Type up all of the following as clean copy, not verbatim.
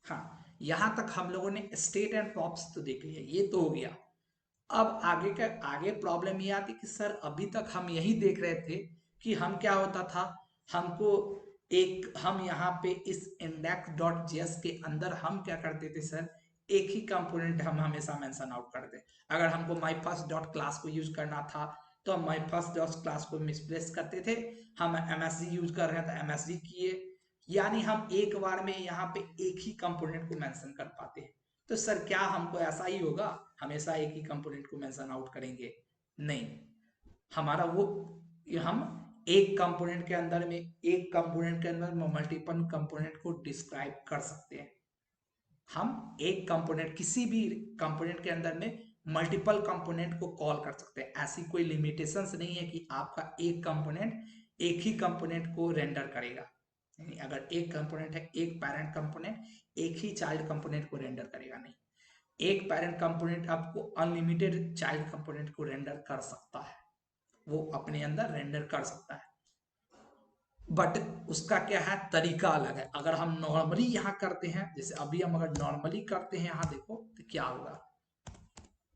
हाँ, यहाँ तक हम लोगों ने स्टेट एंड प्रॉप्स तो देख लिया, ये तो हो गया। अब आगे प्रॉब्लम ये आती कि सर अभी तक हम यही देख रहे थे कि हम क्या होता था, हमको हम यहाँ पे इस index.js के अंदर हम क्या करते थे सर, एक ही कंपोनेंट हम हमेशा मेंशन आउट करते। अगर हमको माई फर्स्ट डॉट क्लास को यूज करना था तो हम माई फर्स्ट डॉट क्लास को मिसप्लेस करते थे, हम एमएसजी यूज कर रहे हैं तो एमएसजी किए, यानी हम एक बार में यहाँ पे एक ही कंपोनेंट को मेंशन कर पाते हैं। तो सर क्या हमको ऐसा ही होगा, हमेशा एक ही कंपोनेंट को मेंशन आउट करेंगे? नहीं, हमारा वो हम एक कंपोनेंट के अंदर मल्टीपल कंपोनेंट को डिस्क्राइब कर सकते हैं। हम एक कंपोनेंट, किसी भी कंपोनेंट के अंदर में मल्टीपल कंपोनेंट को कॉल कर सकते हैं। ऐसी कोई लिमिटेशंस नहीं है कि आपका एक कंपोनेंट एक ही कंपोनेंट को रेंडर करेगा। यानी अगर एक कंपोनेंट है, एक पेरेंट कंपोनेंट एक ही चाइल्ड कंपोनेंट को रेंडर करेगा, नहीं, एक पेरेंट कंपोनेंट आपको अनलिमिटेड चाइल्ड कंपोनेंट को रेंडर कर सकता है, वो अपने अंदर रेंडर कर सकता है, बट उसका क्या है, तरीका अलग है। अगर हम नॉर्मली यहाँ करते हैं, जैसे अभी हम अगर नॉर्मली करते हैं यहाँ देखो तो क्या होगा।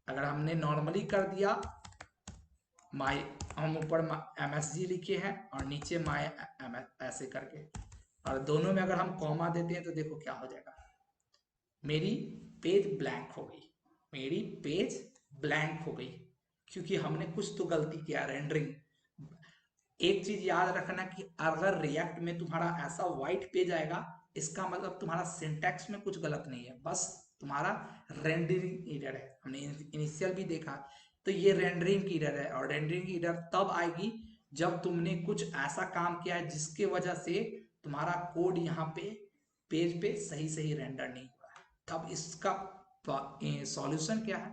अगर हमने नॉर्मली कर दिया, माई, हम ऊपर MSG लिखे हैं और नीचे माई ऐसे करके, और दोनों में अगर हम कॉमा देते हैं तो देखो क्या हो जाएगा, मेरी पेज ब्लैंक हो गई, मेरी पेज ब्लैंक हो गई, क्योंकि हमने कुछ तो गलती किया, रेंडरिंग। एक चीज याद रखना कि अगर रिएक्ट में तुम्हारा ऐसा व्हाइट पेज आएगा, इसका मतलब तुम्हारा सिंटैक्स में कुछ गलत नहीं है, बस तुम्हारा रेंडरिंग एरर है। हमने इनिशियल भी देखा, तो ये रेंडरिंग एरर है, और रेंडरिंग एरर तब आएगी जब तुमने कुछ ऐसा काम किया है जिसके वजह से तुम्हारा कोड यहाँ पे पेज पे सही सही रेंडर नहीं हुआ है। तब इसका सॉल्यूशन क्या है?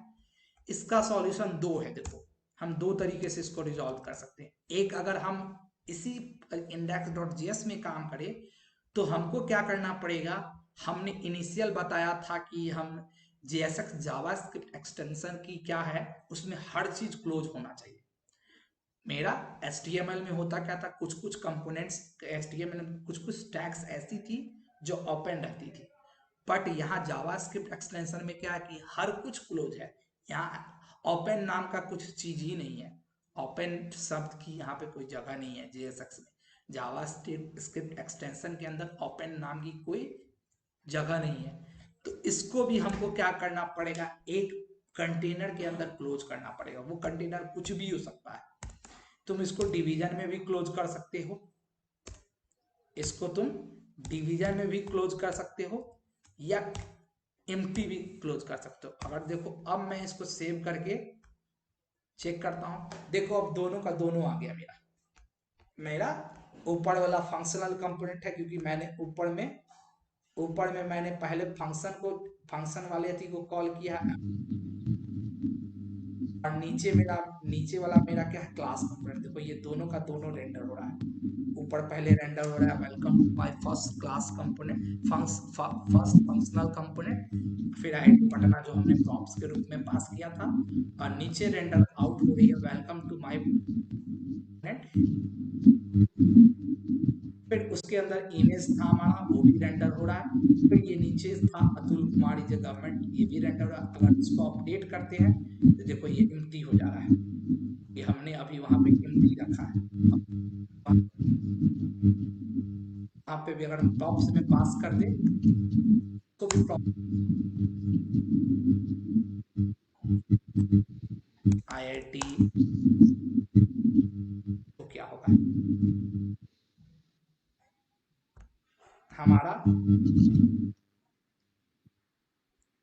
इसका सॉल्यूशन दो है, देखो हम दो तरीके से इसको रिजॉल्व कर सकते हैं। एक, अगर हम इसी index.js में काम करें तो हमको क्या करना पड़ेगा, हमने इनिशियल बताया था कि हम JSX जावास्क्रिप्ट एक्सटेंशन की क्या है, उसमें हर चीज क्लोज होना चाहिए। मेरा HTML में होता क्या था, कुछ कुछ कंपोनेंट्स HTML में कुछ कुछ टैग्स ऐसी थी जो ओपन रहती थी, बट यहाँ जावास्क्रिप्ट एक्सटेंशन में क्या है कि हर कुछ क्लोज है। यहाँ ओपन नाम का कुछ चीज ही नहीं है, ओपन शब्द की यहाँ पे कोई जगह नहीं है JSX में। जावास्क्रिप्ट एक्सटेंशन के अंदर ओपन नाम की कोई जगह नहीं है। तो इसको भी हमको क्या करना पड़ेगा, एक कंटेनर के अंदर क्लोज करना पड़ेगा। वो कंटेनर कुछ भी हो सकता है, तुम इसको डिवीजन में भी क्लोज कर सकते हो, इसको तुम डिवीजन में भी क्लोज कर सकते हो, या एम्प्टी भी क्लोज कर सकते हो। अगर देखो अब मैं इसको सेव करके चेक करता हूं, देखो अब दोनों का दोनों आ गया। मेरा मेरा ऊपर वाला फंक्शनल कंपोनेंट है, क्योंकि मैंने ऊपर में मैंने पहले फंक्शन वाले थी को कॉल किया, और नीचे वाला मेरा क्या है, क्लास कंपोनेंट। देखो ये दोनों का दोनों रेंडर हो रहा है। ऊपर पहले रेंडर हो रहा है welcome to my first class component, first functional component, फिर आईडी पटना जो हमने प्रॉप्स के रूप में पास किया था, और नीचे रेंडर आउट हो रही है वेलकम टू माय कंपोनेंट। फिर उसके अंदर इमेज था हमारा, वो भी रेंडर हो रहा है। फिर ये नीचे था अतुल कुमार इज गवर्नमेंट, ये भी रेंडर हो रहा है। अगर इसको अपडेट करते हैं तो देखो ये एम्प्टी हो जा रहा है, ये हमने अभी वहां पे एम्प्टी रखा है। यहाँ पे भी अगर हम टॉप्स में पास कर दे तो भी IIT तो क्या होगा, हमारा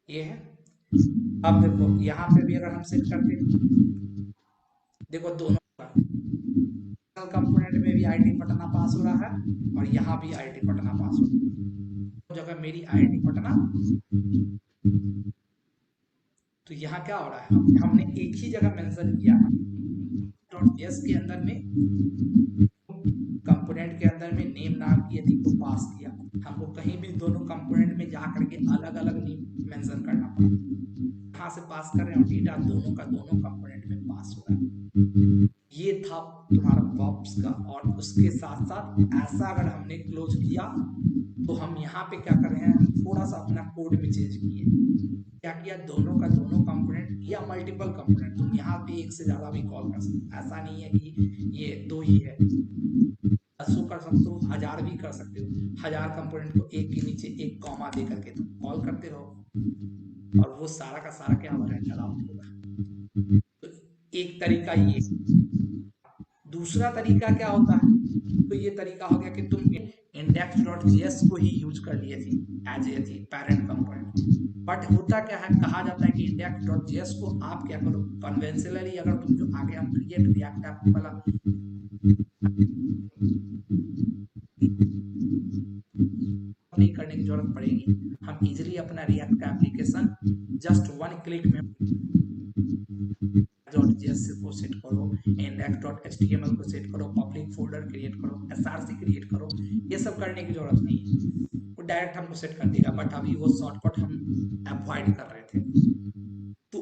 ये है। अब देखो यहाँ पे भी अगर हम सेट करते हैं, देखो दोनों कंपोनेंट में भी IIT पटना पास हो रहा है, और यहाँ भी IIT पटना पास हो रहा है, जगह मेरी IIT पटना। तो यहाँ क्या हो रहा है, हमने एक ही जगह मेंशन किया .js के अंदर में, कंपोनेंट के अंदर में नेम नाम की यदि को पास किया, हमको कहीं भी दोनों कंपोनेंट में जा करके अलग अलग नेम मेंशन करना पड़ा। यहाँ से पास कर रहे हैं और डेटा दोनों का दोनों कंपोनेंट में पास हो रहा है। ये था तुम्हारा प्रॉप्स का। और उसके साथ साथ ऐसा अगर हमने क्लोज किया तो हम यहाँ पे क्या कर रहे हैं, थोड़ा सा अपना कोड में चेंज किए। क्या किया, दोनों का दोनों कंपोनेंट या मल्टीपल कंपोनेंट, तुम यहाँ पे एक से ज्यादा भी कॉल कर सकते हो, ऐसा नहीं है कि ये दो ही है, 10 कर सकते हो, 1000 भी कर सकते हो। 1000 कंपोनेंट को एक के नीचे एक कॉमा दे करके तुम कॉल करते रहो और वो सारा का सारा क्या होगा, रेंडर आउट होगा। तो एक तरीका ये। दूसरा तरीका क्या होता है, तो ये तरीका हो गया कि तुम index.js को ही यूज कर लिए थे एज ए थी पैरेंट कंपोनेंट। बट होता क्या है, कहा जाता है कि index.js को आप क्या करो, कन्वेंशनली अगर तुम जो आगे हम क्रिएट रिएक्ट ऐप वाला नहीं करने की जरूरत पड़ेगी, हम इजीली अपना रिएक्ट का एप्लीकेशन जस्ट वन क्लिक में .js को सेट करो, index.html को सेट करो, पब्लिक फोल्डर क्रिएट करो, src क्रिएट करो, ये सब करने की जरूरत नहीं है, वो डायरेक्ट हमको सेट कर देगा। बट अभी वो शॉर्टकट हम अवॉइड कर रहे थे। तो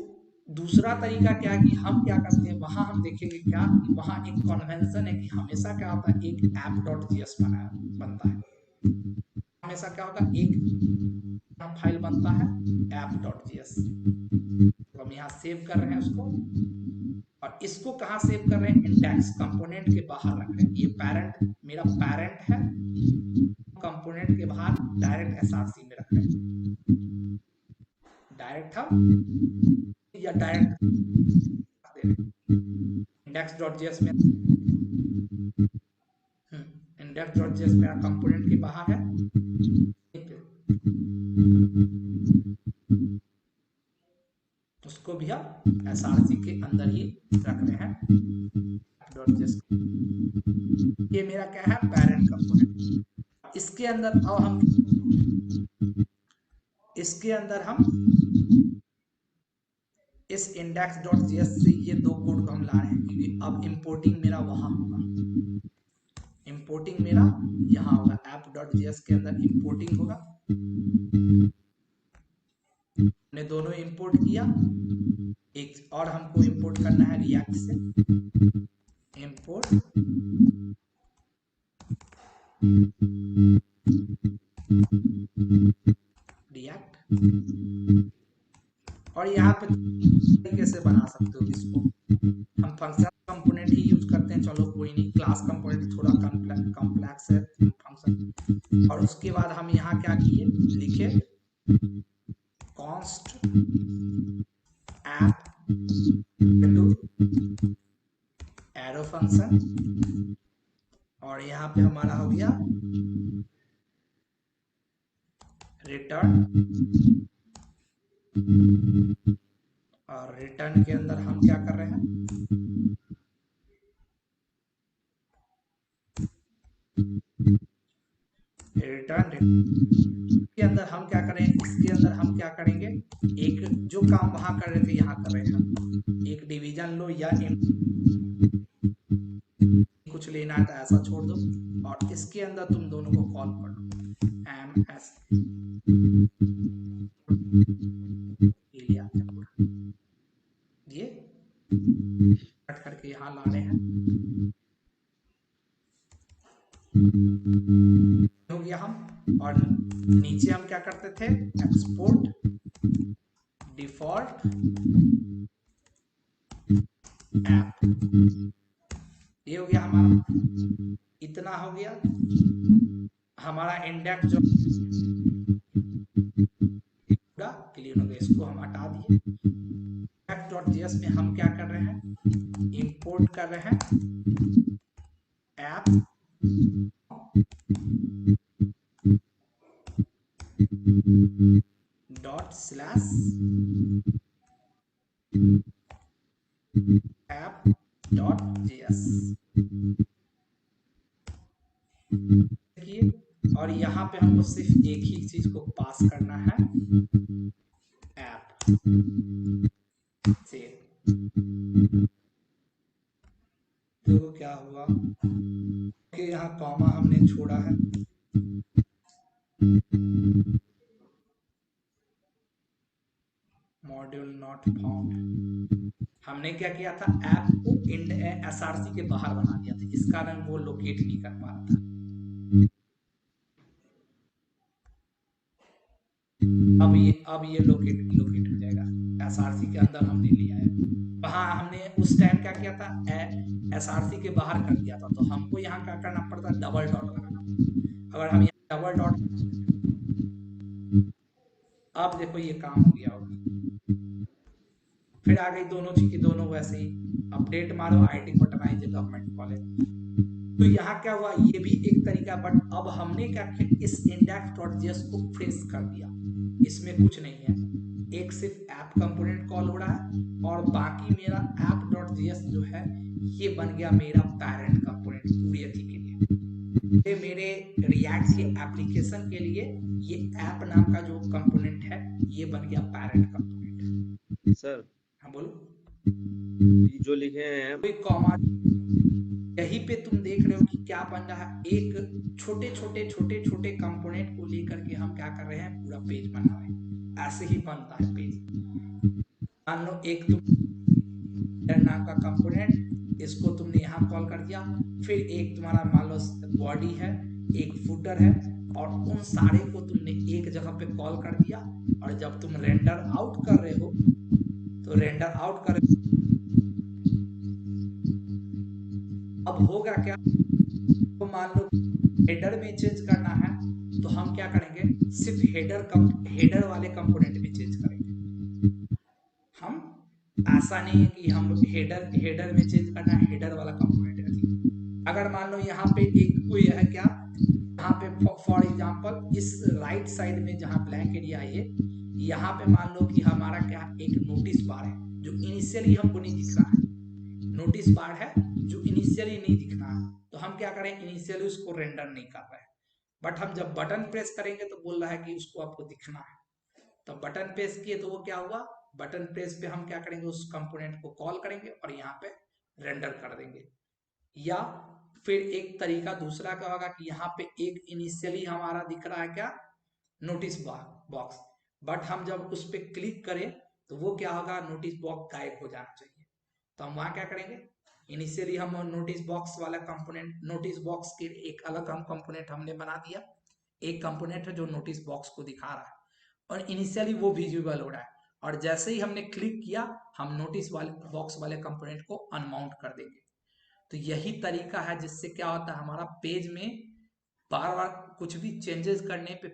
दूसरा तरीका क्या है कि हम क्या करते हैं, वहां हम देखेंगे क्या, वहां एक कन्वेंशन है कि हमेशा क्या होता है, एक app.js बनता है, हमेशा क्या होगा, एक फाइल बनता है app.js, तो हम यहाँ सेव कर रहे हैं उसको, और इसको कहाँ सेव कर रहे हैं, इंडेक्स कंपोनेंट के बाहर रख रहे हैं। ये पैरेंट मेरा पैरेंट है, कंपोनेंट के बाहर डायरेक्ट एसआरसी में रख रहे हैं, डायरेक्ट हम या डायरेक्ट index.js में index.js मेरा कंपोनेंट के बाहर है, उसको भी हम एसआरसी के अंदर ही रख रहे हैं। ये मेरा क्या है, पैरेंट कंपोनेंट। इसके अंदर अब हम इस index.js से ये दो कोड को हम ला रहे हैं, क्योंकि अब इंपोर्टिंग मेरा वहां होगा, इंपोर्टिंग मेरा यहाँ होगा, app.js के अंदर इंपोर्टिंग होगा। हमने दोनों इंपोर्ट किया, एक और हमको इंपोर्ट करना है रिएक्ट से, इंपोर्ट रिएक्ट, और यहाँ पे तरीके से बना सकते हो इसको, हम फंक्शन कंपोनेंट ही यूज करते हैं, चलो कोई नहीं, क्लास कंपोनेंट थोड़ा कॉम्प्लेक्स है फंक्शन। और उसके बाद हम यहाँ क्या किए, लिखे const app एरो फंक्शन, और यहाँ पे हमारा हो गया रिटर्न, और रिटर्न के अंदर हम क्या कर रहे हैं, रिटर्न के अंदर हम क्या करें, इसके अंदर हम क्या करेंगे, एक जो काम वहां कर रहे थे यहाँ कर रहे हैं, एक डिवीजन लो या कुछ लेना है तो ऐसा छोड़ दो, और इसके अंदर तुम दोनों को कॉल कर दो, ms ये कट करके यहाँ ला रहे हैं, हो गया हम। और नीचे हम क्या करते थे, एक्सपोर्ट डिफॉल्ट ऐप, ये हो गया हमारा, इतना हो गया हमारा इंडेक्स जो पूरा क्लियर हो गया, इसको हम हटा दिए। index.js में हम क्या कर रहे हैं, इंपोर्ट कर रहे हैं app dot slash app dot JS, और यहाँ पे हमको सिर्फ एक ही चीज को पास करना है, ऐप से। तो क्या हुआ कि यहाँ कॉमा हमने छोड़ा है, मॉड्यूल नॉट फाउंड, हमने क्या किया था, ऐप को एसआरसी के बाहर बना दिया था, इस कारण वो लोकेट नहीं कर पा रहा था। अब ये लोकेट लोकेट हो जाएगा, एसआरसी के अंदर हमने लिया है। वहां हमने उस टाइम क्या किया था, एसआरसी के बाहर कर दिया था, तो हमको यहाँ क्या करना पड़ता, डबल डॉट लगाना पड़ता। अगर हम यहाँ डबल डॉट, अब देखो ये काम हो गया होगा। फिर आ गई दोनों चीजें, दोनों वैसे ही अपडेट मारो, IT Patna is government college. तो यहाँ क्या हुआ, ये भी एक तरीका, बट अब हमने क्या किया, इस index.js को फ्रेश कर दिया। इसमें कुछ नहीं है, एक सिर्फ ऐप कंपोनेंट कॉल हो रहा है, और बाकी मेरा app.js जो है ये बन गया मेरा पैरेंट कंपोनेंट पूरी अथी के लिए। ये मेरे रिएक्ट के एप्लीकेशन के लिए ये ऐप नाम का जो कंपोनेंट है ये बन गया पैरेंट कंपोनेंट। सर हाँ बोलो। जो लिखे हैं कोई कॉमा, यहीं पे तुम देख रहे हो कि क्या बन रहा है, एक छोटे छोटे छोटे छोटे कंपोनेंट को लेकर के हम क्या कर रहे हैं, पूरा पेज बना रहे हैं। ऐसे ही बनता है पेज। मान लो एक तुम नाम का कंपोनेंट, इसको तुमने यहाँ कॉल कर दिया, फिर एक तुम्हारा मान लो बॉडी है, एक फुटर है, और उन सारे को तुमने एक जगह पे कॉल कर दिया, और जब तुम रेंडर आउट कर रहे हो, तो रेंडर आउट कर, अब होगा क्या, तो मान लो हेडर में चेंज करना है, तो हम क्या करेंगे, सिर्फ हेडर वाले कंपोनेंट में चेंज करेंगे। हम ऐसा नहीं है कि हम हेडर में चेंज करना है, हेडर वाला कंपोनेंट रखेंगे। अगर मान लो यहाँ पे एक कोई है क्या, यहाँ पे फॉर एग्जांपल इस राइट साइड में जहाँ ब्लैंक एरिया है, यहाँ पे मान लो कि हमारा क्या एक नोटिस बार है जो इनिशियली हमको नहीं दिख रहा है, नोटिस बार है जो इनिशियली नहीं दिखना है, तो हम क्या करें, इनिशियली उसको रेंडर नहीं कर रहे हैं, बट हम जब बटन प्रेस करेंगे तो बोल रहा है कि उसको आपको दिखना है, तो बटन प्रेस किए तो वो क्या हुआ, बटन प्रेस पे हम क्या करेंगे, उस कंपोनेंट को कॉल करेंगे और यहाँ पे रेंडर कर देंगे। या फिर एक तरीका दूसरा क्या होगा कि यहाँ पे एक इनिशियली हमारा दिख रहा है क्या, नोटिस बॉक्स, बट हम जब उस पर क्लिक करें तो वो क्या होगा, नोटिस बॉक्स गायब हो जाना चाहिए। तो हम वहां क्या करेंगे, इनिशियली हम नोटिस बॉक्स वाला कंपोनेंट, नोटिस बॉक्स के एक अलग हम कंपोनेंट हमने बना दिया, एक कंपोनेंट है जो नोटिस बॉक्स को दिखा रहा है, और इनिशियली वो विजिबल हो रहा है, और जैसे ही हमने क्लिक किया हम नोटिस वाले बॉक्स वाले कंपोनेंट को अनमाउंट कर देंगे। तो यही तरीका है जिससे क्या होता है, हमारा पेज में बार बार कुछ भी चेंजेस करने पे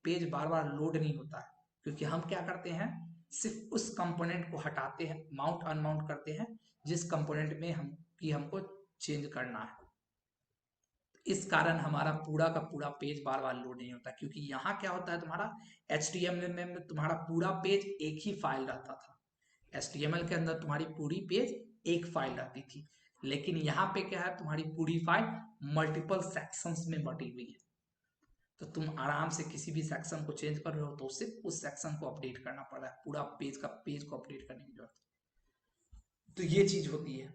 पेज बार बार लोड नहीं होता है, क्योंकि हम क्या करते हैं, सिर्फ उस कंपोनेंट को हटाते हैं, माउंट अनमाउंट करते हैं जिस कंपोनेंट में हम की हमको चेंज करना है। इस कारण हमारा पूरा का पूरा पेज बार बार लोड नहीं होता, क्योंकि यहाँ क्या होता है, तुम्हारा HTML में तुम्हारा पूरा पेज एक ही फाइल रहता था, HTML के अंदर तुम्हारी पूरी पेज एक फाइल रहती थी, लेकिन यहाँ पे क्या है, तुम्हारी पूरी फाइल मल्टीपल सेक्शंस में बटी हुई है, तो तुम आराम से किसी भी सेक्शन को चेंज कर रहे हो तो सिर्फ उस सेक्शन को अपडेट करना पड़ रहा है, पूरा पेज को अपडेट करने की जरूरत है। तो ये चीज होती है।